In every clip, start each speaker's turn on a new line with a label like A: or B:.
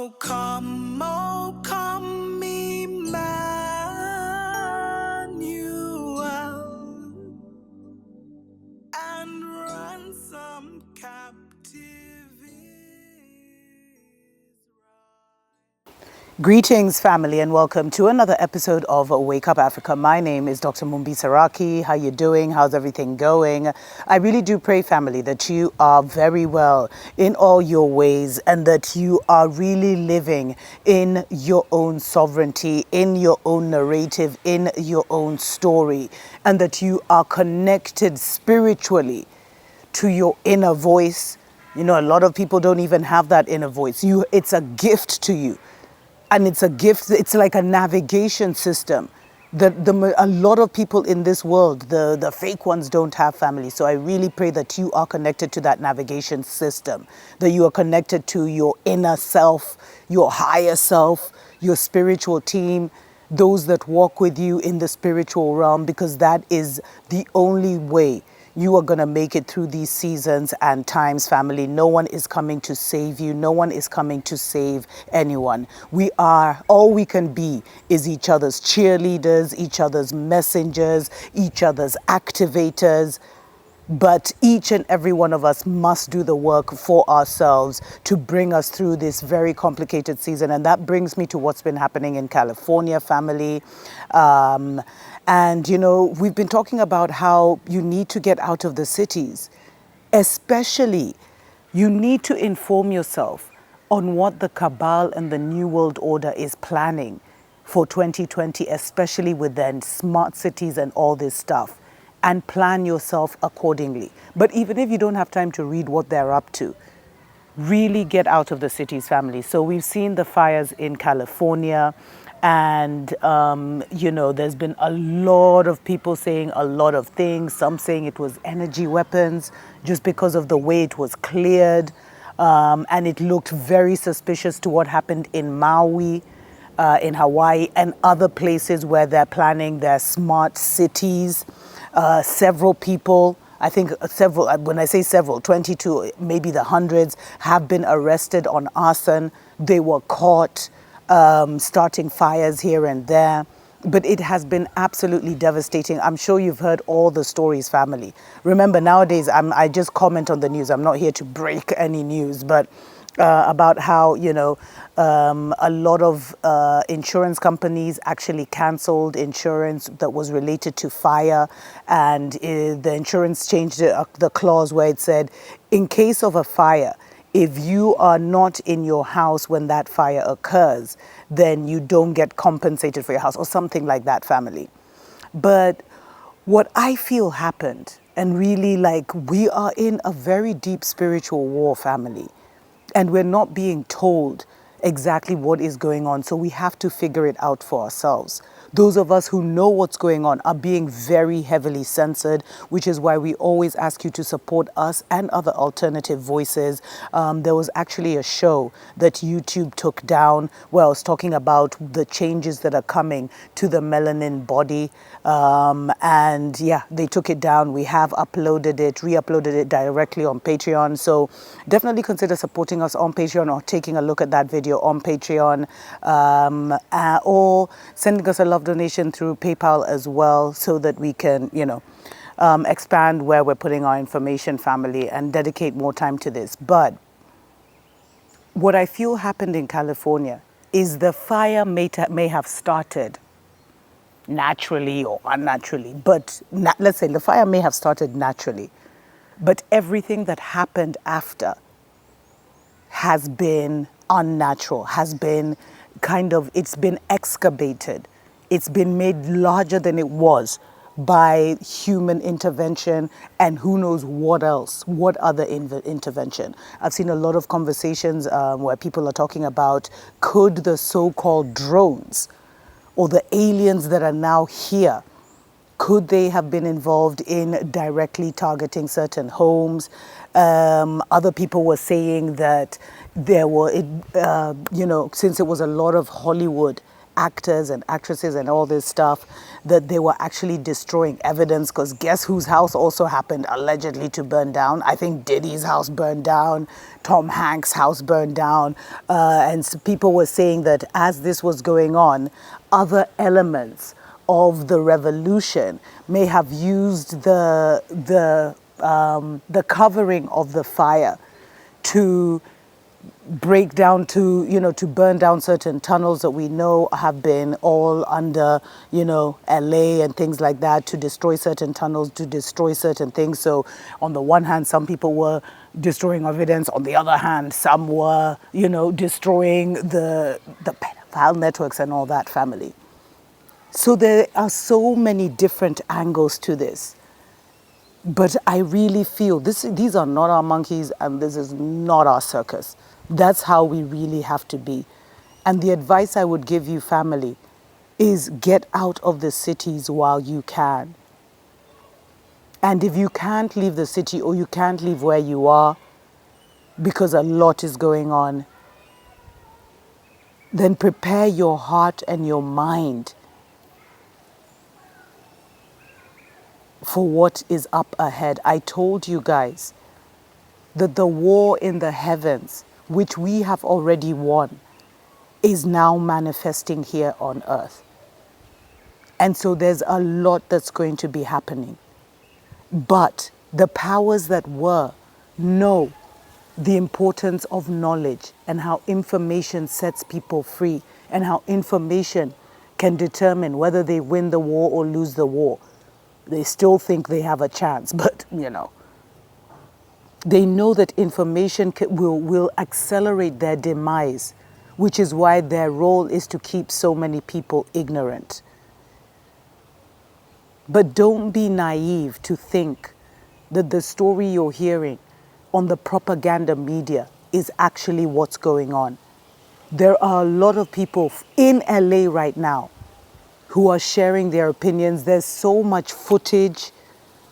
A: Oh, come, Emmanuel, and ransom captive Greetings, family, and welcome to another episode of Wake Up Africa. My name is Dr. Mumbi. How you doing? How's everything going? I really do pray, family, that you are very well in all your ways and that you are really living in your own sovereignty, in your own narrative, in your own story, and that you are connected spiritually to your inner voice. You know, a lot of people don't even have that inner voice. It's a gift to you. And it's a gift, it's like a navigation system. A lot of people in this world, the fake ones, don't have family. So I really pray that you are connected to that navigation system, that you are connected to your inner self, your higher self, your spiritual team, those that walk with you in the spiritual realm, because that is the only way you are going to make it through these seasons and times, family. No one is coming to save you. No one is coming to save anyone. All we can be is each other's cheerleaders, each other's messengers, each other's activators. But each and every one of us must do the work for ourselves to bring us through this very complicated season. And that brings me to what's been happening in California, family. And, you know, we've been talking about how you need to get out of the cities. Especially, you need to inform yourself on what the cabal and the New World Order is planning for 2020, especially with then smart cities and all this stuff. And plan yourself accordingly. But even if you don't have time to read what they're up to, really get out of the cities, family. So we've seen the fires in California, and you know, there's been a lot of people saying a lot of things. Some saying it was energy weapons just because of the way it was cleared, and it looked very suspicious to what happened in Maui, in Hawaii, and other places where they're planning their smart cities. Several people, I think several, when I say several, 22, maybe the hundreds, have been arrested on arson. They were caught starting fires here and there. But it has been absolutely devastating. I'm sure you've heard all the stories, family. Remember, nowadays, I just comment on the news. I'm not here to break any news, but about how, you know, a lot of insurance companies actually canceled insurance that was related to fire, and the insurance changed the clause where it said, in case of a fire, if you are not in your house when that fire occurs, then you don't get compensated for your house, or something like that, family. But what I feel happened, and really, like, we are in a very deep spiritual war, family. And we're not being told exactly what is going on. So we have to figure it out for ourselves. Those of us who know what's going on are being very heavily censored, which is why we always ask you to support us and other alternative voices. There was actually a show that YouTube took down where I was talking about the changes that are coming to the melanin body. And yeah, they took it down. We have re-uploaded it directly on Patreon. So definitely consider supporting us on Patreon, or taking a look at that video on Patreon, or sending us a love donation through PayPal as well, so that we can, you know, expand where we're putting our information, family, and dedicate more time to this. But what I feel happened in California is the fire may have started naturally or unnaturally, but let's say the fire may have started naturally, but everything that happened after has been unnatural, has been it's been excavated. It's been made larger than it was by human intervention, and who knows what else, what other intervention. I've seen a lot of conversations where people are talking about, could the so-called drones or the aliens that are now here, could they have been involved in directly targeting certain homes? Other people were saying that there were, you know, since it was a lot of Hollywood actors and actresses and all this stuff, that they were actually destroying evidence, because guess whose house also happened allegedly to burn down? I think Diddy's house burned down, Tom Hanks' house burned down, and so people were saying that as this was going on, other elements of the revolution may have used the covering of the fire to break down, to burn down certain tunnels that we know have been all under, LA and things like that, to destroy certain tunnels, to destroy certain things. So on the one hand, some people were destroying evidence. On the other hand, some were, destroying the pedophile networks and all that family. So there are so many different angles to this. But I really feel these are not our monkeys and this is not our circus. That's how we really have to be. And the advice I would give you, family, is get out of the cities while you can. And if you can't leave the city or you can't leave where you are because a lot is going on, then prepare your heart and your mind for what is up ahead. I told you guys that the war in the heavens, which we have already won, is now manifesting here on earth. And so there's a lot that's going to be happening. But the powers that were know the importance of knowledge and how information sets people free and how information can determine whether they win the war or lose the war. They still think they have a chance, but, they know that information will accelerate their demise, which is why their role is to keep so many people ignorant. But don't be naive to think that the story you're hearing on the propaganda media is actually what's going on. There are a lot of people in LA right now who are sharing their opinions. There's so much footage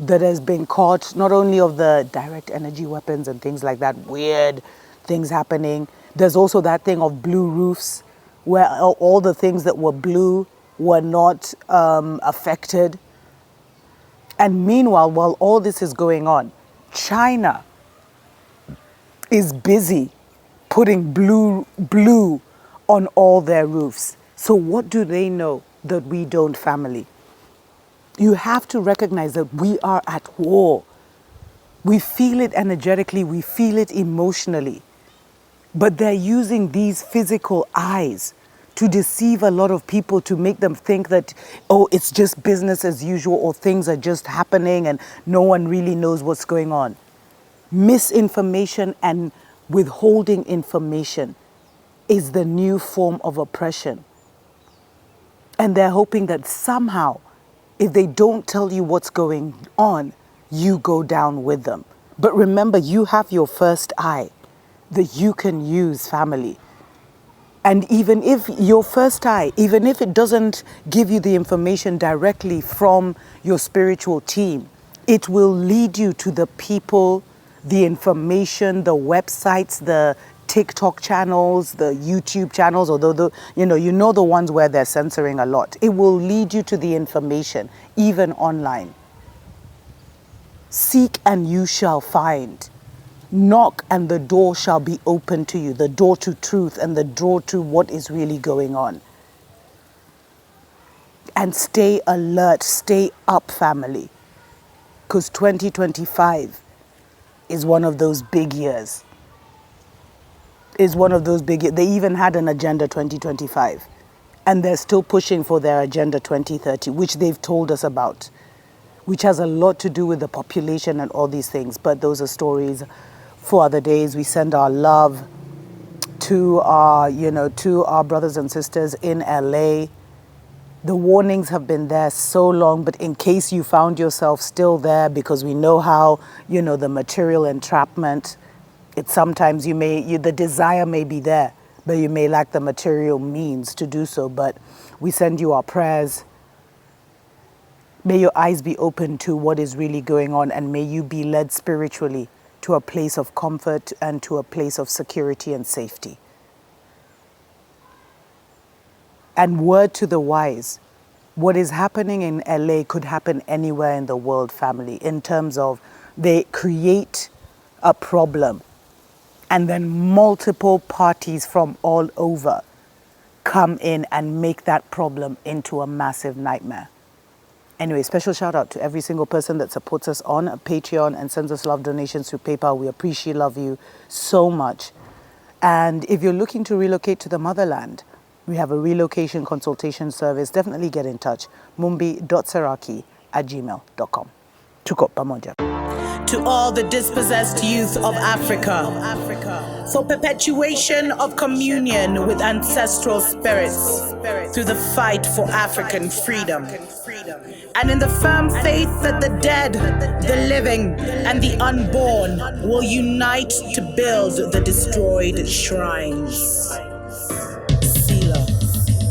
A: that has been caught, not only of the direct energy weapons and things like that, weird things happening. There's also that thing of blue roofs, where all the things that were blue were not affected. And meanwhile, while all this is going on, China is busy putting blue on all their roofs. So what do they know that we don't, family? You have to recognize that we are at war. We feel it energetically, we feel it emotionally. But they're using these physical eyes to deceive a lot of people, to make them think that, it's just business as usual, or things are just happening and no one really knows what's going on. Misinformation and withholding information is the new form of oppression. And they're hoping that somehow, if they don't tell you what's going on, you go down with them. But remember, you have your first eye that you can use, family. And even if your first eye, even if it doesn't give you the information directly from your spiritual team, it will lead you to the people, the information, the websites, the TikTok channels, the YouTube channels, although you know the ones where they're censoring a lot. It will lead you to the information, even online. Seek and you shall find. Knock and the door shall be open to you, the door to truth and the door to what is really going on. And stay alert, stay up, family, because 2025 is one of those big years. They even had an Agenda 2025, and they're still pushing for their Agenda 2030, which they've told us about, which has a lot to do with the population and all these things. But those are stories for other days. We send our love to our brothers and sisters in LA. The warnings have been there so long, but in case you found yourself still there, because we know how, the material entrapment, it's sometimes the desire may be there, but you may lack the material means to do so. But we send you our prayers. May your eyes be open to what is really going on, and may you be led spiritually to a place of comfort and to a place of security and safety. And word to the wise, what is happening in LA could happen anywhere in the world, family, in terms of they create a problem and then multiple parties from all over come in and make that problem into a massive nightmare. Anyway, special shout out to every single person that supports us on Patreon and sends us love donations through PayPal. We appreciate, love you so much. And if you're looking to relocate to the motherland, we have a relocation consultation service. Definitely get in touch. mumbi.saraki@gmail.com. Tuko pamoja. To all the dispossessed youth of Africa, for perpetuation of communion with ancestral spirits through the fight for African freedom, and in the firm faith that the dead, the living, and the unborn will unite to build the destroyed shrines.